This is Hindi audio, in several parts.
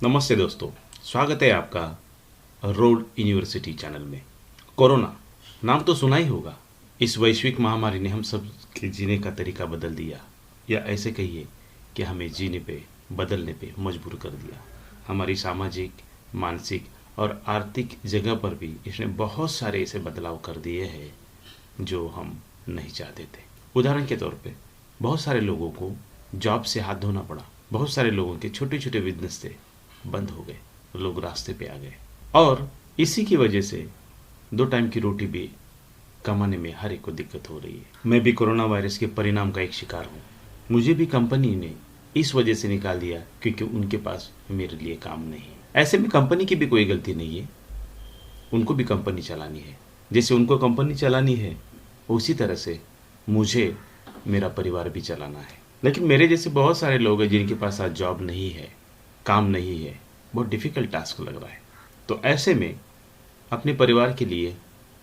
नमस्ते दोस्तों, स्वागत है आपका रोड यूनिवर्सिटी चैनल में। कोरोना नाम तो सुना ही होगा। इस वैश्विक महामारी ने हम सब के जीने का तरीका बदल दिया, या ऐसे कहिए कि हमें जीने पे बदलने पे मजबूर कर दिया। हमारी सामाजिक, मानसिक और आर्थिक जगह पर भी इसने बहुत सारे ऐसे बदलाव कर दिए हैं जो हम नहीं चाहते थे। उदाहरण के तौर पे बहुत सारे लोगों को जॉब से हाथ धोना पड़ा। बहुत सारे लोगों के छोटे छोटे बिजनेस थे, बंद हो गए, लोग रास्ते पे आ गए। और इसी की वजह से 2 टाइम की रोटी भी कमाने में हर एक को दिक्कत हो रही है। मैं भी कोरोना वायरस के परिणाम का एक शिकार हूँ। मुझे भी कंपनी ने इस वजह से निकाल दिया क्योंकि उनके पास मेरे लिए काम नहीं है। ऐसे में कंपनी की भी कोई गलती नहीं है, उनको भी कंपनी चलानी है। जैसे उनको कंपनी चलानी है उसी तरह से मुझे मेरा परिवार भी चलाना है। लेकिन मेरे जैसे बहुत सारे लोग हैं जिनके पास आज जॉब नहीं है, काम नहीं है। बहुत डिफ़िकल्ट टास्क लग रहा है। तो ऐसे में अपने परिवार के लिए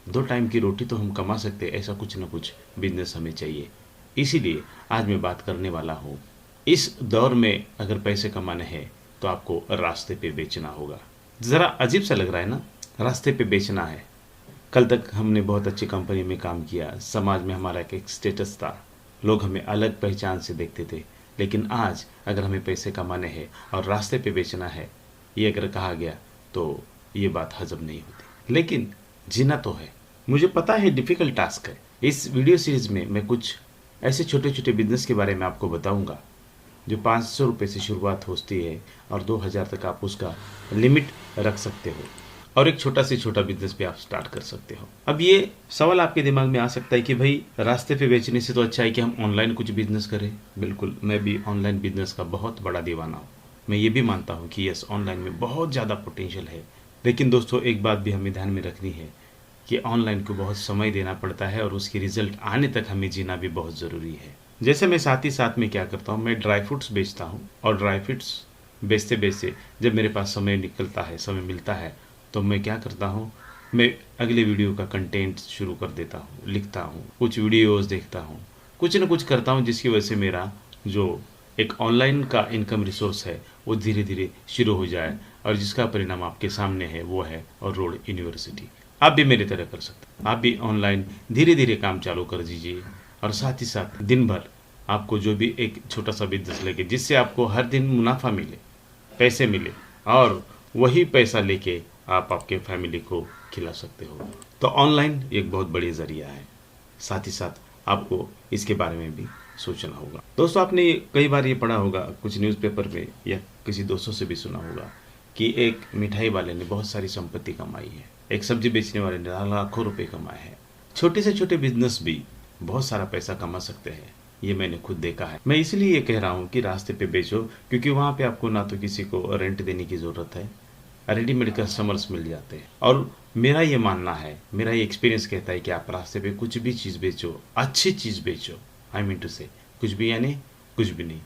2 टाइम की रोटी तो हम कमा सकते हैं, ऐसा कुछ ना कुछ बिजनेस हमें चाहिए। इसीलिए आज मैं बात करने वाला हूँ, इस दौर में अगर पैसे कमाने हैं तो आपको रास्ते पे बेचना होगा। ज़रा अजीब सा लग रहा है ना, रास्ते पे बेचना है। कल तक हमने बहुत अच्छी कंपनी में काम किया, समाज में हमारा एक स्टेटस था, लोग हमें अलग पहचान से देखते थे। लेकिन आज अगर हमें पैसे कमाने हैं और रास्ते पे बेचना है, ये अगर कहा गया तो ये बात हजम नहीं होती। लेकिन जीना तो है। मुझे पता है डिफ़िकल्ट टास्क है। इस वीडियो सीरीज़ में मैं कुछ ऐसे छोटे छोटे बिजनेस के बारे में आपको बताऊंगा जो 500 रुपये से शुरुआत होती है और 2000 तक आप उसका लिमिट रख सकते हो, और एक छोटा से छोटा बिजनेस भी आप स्टार्ट कर सकते हो। अब ये सवाल आपके दिमाग में आ सकता है कि भाई रास्ते पे बेचने से तो अच्छा है कि हम ऑनलाइन कुछ बिजनेस करें। बिल्कुल, मैं भी ऑनलाइन बिजनेस का बहुत बड़ा दीवाना हूँ। मैं ये भी मानता हूँ कि यस, ऑनलाइन में बहुत ज़्यादा पोटेंशियल है। लेकिन दोस्तों, एक बात भी हमें ध्यान में रखनी है कि ऑनलाइन को बहुत समय देना पड़ता है और उसके रिजल्ट आने तक हमें जीना भी बहुत ज़रूरी है। जैसे मैं साथ ही साथ में क्या करता हूँ, मैं ड्राई फ्रूट्स बेचता हूँ, और ड्राई फ्रूट्स बेचते बेचते जब मेरे पास समय निकलता है, समय मिलता है, तो मैं क्या करता हूँ, मैं अगले वीडियो का कंटेंट शुरू कर देता हूँ, लिखता हूँ, कुछ वीडियोस देखता हूँ, कुछ न कुछ करता हूँ जिसकी वजह से मेरा जो एक ऑनलाइन का इनकम रिसोर्स है वो धीरे धीरे शुरू हो जाए, और जिसका परिणाम आपके सामने है वो है और रोड यूनिवर्सिटी। आप भी मेरी तरह कर सकते हैं। आप भी ऑनलाइन धीरे धीरे काम चालू कर दीजिए, और साथ ही साथ दिन भर आपको जो भी एक छोटा सा बिजनेस लगे जिससे आपको हर दिन मुनाफा मिले, पैसे मिले, और वही पैसा लेके आप आपके फैमिली को खिला सकते हो। तो ऑनलाइन एक बहुत बड़ी ज़रिया है। साथ ही साथ आपको इसके बारे में भी सोचना होगा। दोस्तों, आपने कई बार ये पढ़ा होगा कुछ न्यूज़पेपर में, या किसी दोस्तों से भी सुना होगा कि एक मिठाई वाले ने बहुत सारी संपत्ति कमाई है, एक सब्जी बेचने वाले ने लाखों रुपए कमाए हैं। छोटे से छोटे बिजनेस भी बहुत सारा पैसा कमा सकते हैं, ये मैंने खुद देखा है। मैं इसलिए ये कह रहा हूँ कि रास्ते पे बेचो, क्योंकि वहाँ पे आपको ना तो किसी को रेंट देने की ज़रूरत है, रेडीमेड कस्टमर्स मिल जाते हैं। और मेरा ये मानना है, मेरा ये एक्सपीरियंस कहता है कि आप रास्ते पे कुछ भी चीज़ बेचो, अच्छी चीज़ बेचो। आई मीन टू से, कुछ भी यानी कुछ भी नहीं,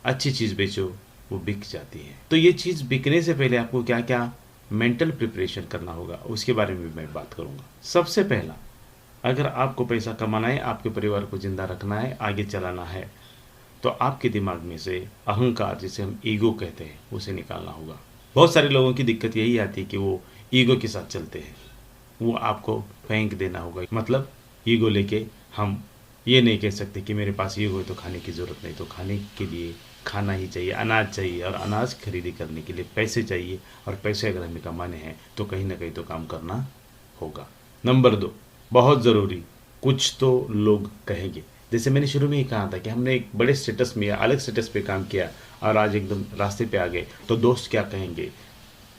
अच्छी चीज़ बेचो, वो बिक जाती है। तो ये चीज़ बिकने से पहले आपको क्या क्या मेंटल प्रिपरेशन करना होगा, उसके बारे में मैं बात करूँगा। सबसे पहला, अगर आपको पैसा कमाना है, आपके परिवार को जिंदा रखना है, आगे चलाना है, तो आपके दिमाग में से अहंकार, जिसे हम ईगो कहते हैं, उसे निकालना होगा। बहुत सारे लोगों की दिक्कत यही आती है कि वो ईगो के साथ चलते हैं। वो आपको फेंक देना होगा। मतलब ईगो लेके हम ये नहीं कह सकते कि मेरे पास ईगो है तो खाने की ज़रूरत नहीं। तो खाने के लिए खाना ही चाहिए, अनाज चाहिए, और अनाज खरीदी करने के लिए पैसे चाहिए, और पैसे अगर हमें कमाने हैं तो कहीं ना कहीं तो काम करना होगा। नंबर 2, बहुत ज़रूरी, कुछ तो लोग कहेंगे। जैसे मैंने शुरू में ही कहा था कि हमने एक बड़े स्टेटस में या अलग स्टेटस पे काम किया और आज एकदम रास्ते पे आ गए, तो दोस्त क्या कहेंगे,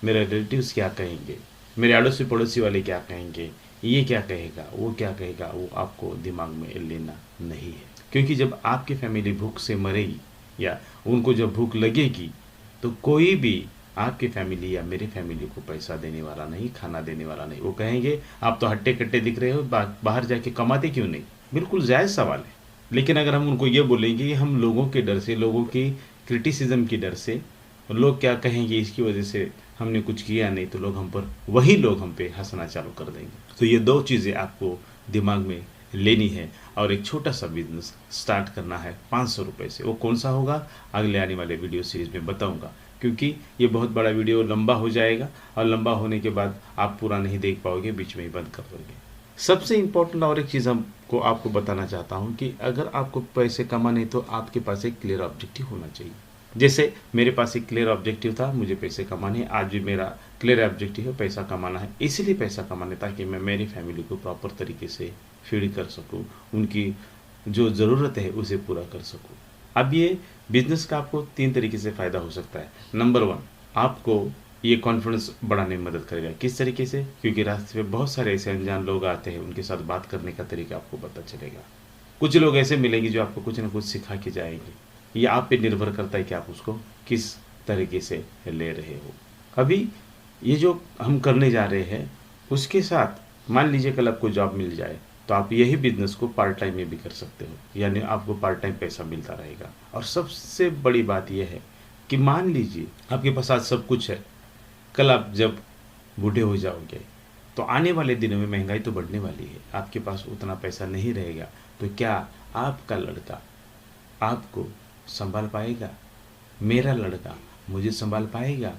मेरे रिलेटिव्स क्या कहेंगे, मेरे अड़ोसी पड़ोसी वाले क्या कहेंगे, ये क्या कहेगा, वो क्या कहेगा, वो आपको दिमाग में लेना नहीं है। क्योंकि जब आपकी फैमिली भूख से मरेगी या उनको जब भूख लगेगी, तो कोई भी आपकी फैमिली या मेरी फैमिली को पैसा देने वाला नहीं, खाना देने वाला नहीं। वो कहेंगे आप तो हट्टे कट्टे दिख रहे हो, बाहर जाके कमाते क्यों नहीं। बिल्कुल जायज़ सवाल है। लेकिन अगर हम उनको ये बोलेंगे कि हम लोगों के डर से, लोगों की क्रिटिसिज्म की डर से, लोग क्या कहेंगे इसकी वजह से हमने कुछ किया नहीं, तो लोग हम पर, वही लोग हम पे हंसना चालू कर देंगे। तो ये 2 चीज़ें आपको दिमाग में लेनी है, और एक छोटा सा बिजनेस स्टार्ट करना है 500 रुपये से। वो कौन सा होगा, अगले आने वाले वीडियो सीरीज में बताऊंगा। क्योंकि ये बहुत बड़ा वीडियो लंबा हो जाएगा और लंबा होने के बाद आप पूरा नहीं देख पाओगे, बीच में ही बंद कर दोगे। सबसे इम्पोर्टेंट और एक चीज़ हमको आपको बताना चाहता हूँ कि अगर आपको पैसे कमाने तो आपके पास एक क्लियर ऑब्जेक्टिव होना चाहिए। जैसे मेरे पास एक क्लियर ऑब्जेक्टिव था, मुझे पैसे कमाने हैं। आज भी मेरा क्लियर ऑब्जेक्टिव है, पैसा कमाना है। इसीलिए पैसा कमाने ताकि मैं मेरी फैमिली को प्रॉपर तरीके से फीड कर सकूँ, उनकी जो ज़रूरत है उसे पूरा कर सकूँ। अब ये बिजनेस का आपको 3 तरीके से फ़ायदा हो सकता है। नंबर 1, आपको ये कॉन्फिडेंस बढ़ाने में मदद करेगा। किस तरीके से? क्योंकि रास्ते पे बहुत सारे ऐसे अनजान लोग आते हैं, उनके साथ बात करने का तरीका आपको पता चलेगा। कुछ लोग ऐसे मिलेंगे जो आपको कुछ ना कुछ सिखा के जाएंगे। ये आप पे निर्भर करता है कि आप उसको किस तरीके से ले रहे हो। अभी ये जो हम करने जा रहे हैं उसके साथ मान लीजिए कल आपको जॉब मिल जाए तो आप यही बिजनेस को पार्ट टाइम में भी कर सकते हो, यानी आपको पार्ट टाइम पैसा मिलता रहेगा। और सबसे बड़ी बात यह है कि मान लीजिए आपके पास आज सब कुछ है, कल आप जब बूढ़े हो जाओगे तो आने वाले दिनों में महंगाई तो बढ़ने वाली है, आपके पास उतना पैसा नहीं रहेगा, तो क्या आपका लड़का आपको संभाल पाएगा? मेरा लड़का मुझे संभाल पाएगा?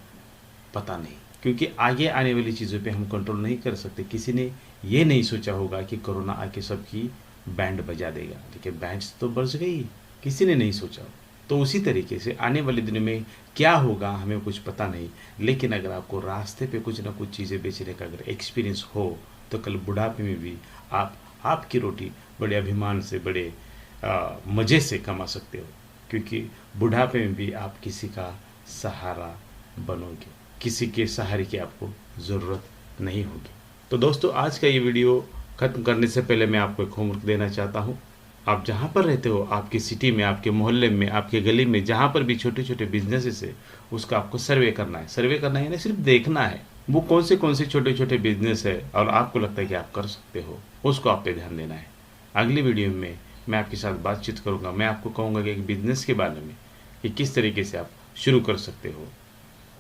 पता नहीं, क्योंकि आगे आने वाली चीज़ों पे हम कंट्रोल नहीं कर सकते। किसी ने ये नहीं सोचा होगा कि कोरोना आके सबकी बैंड बजा देगा, देखिए बैंड तो बज गई, किसी ने नहीं सोचा। तो उसी तरीके से आने वाले दिनों में क्या होगा हमें कुछ पता नहीं, लेकिन अगर आपको रास्ते पे कुछ ना कुछ चीज़ें बेचने का अगर एक्सपीरियंस हो तो कल बुढ़ापे में भी आप आपकी रोटी बड़े अभिमान से, बड़े मज़े से कमा सकते हो, क्योंकि बुढ़ापे में भी आप किसी का सहारा बनोगे, किसी के सहारे की आपको ज़रूरत नहीं होगी। तो दोस्तों, आज का ये वीडियो ख़त्म करने से पहले मैं आपको एक होमवर्क देना चाहता हूँ। आप जहाँ पर रहते हो, आपकी सिटी में, आपके मोहल्ले में, आपके गली में, जहाँ पर भी छोटे छोटे बिजनेसेस है उसका आपको सर्वे करना है। सर्वे करना है यानी सिर्फ देखना है वो कौन से छोटे छोटे बिजनेस है और आपको लगता है कि आप कर सकते हो, उसको आप पे ध्यान देना है। अगली वीडियो में मैं आपके साथ बातचीत करूँगा। मैं आपको कहूँगा कि एक बिजनेस के बारे में कि किस तरीके से आप शुरू कर सकते हो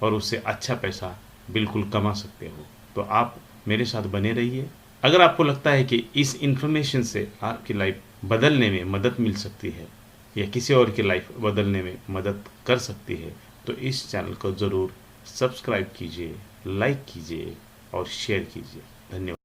और उससे अच्छा पैसा बिल्कुल कमा सकते हो। तो आप मेरे साथ बने रहिए। अगर आपको लगता है कि इस इन्फॉर्मेशन से आपकी लाइफ बदलने में मदद मिल सकती है या किसी और की लाइफ बदलने में मदद कर सकती है तो इस चैनल को ज़रूर सब्सक्राइब कीजिए, लाइक कीजिए और शेयर कीजिए। धन्यवाद।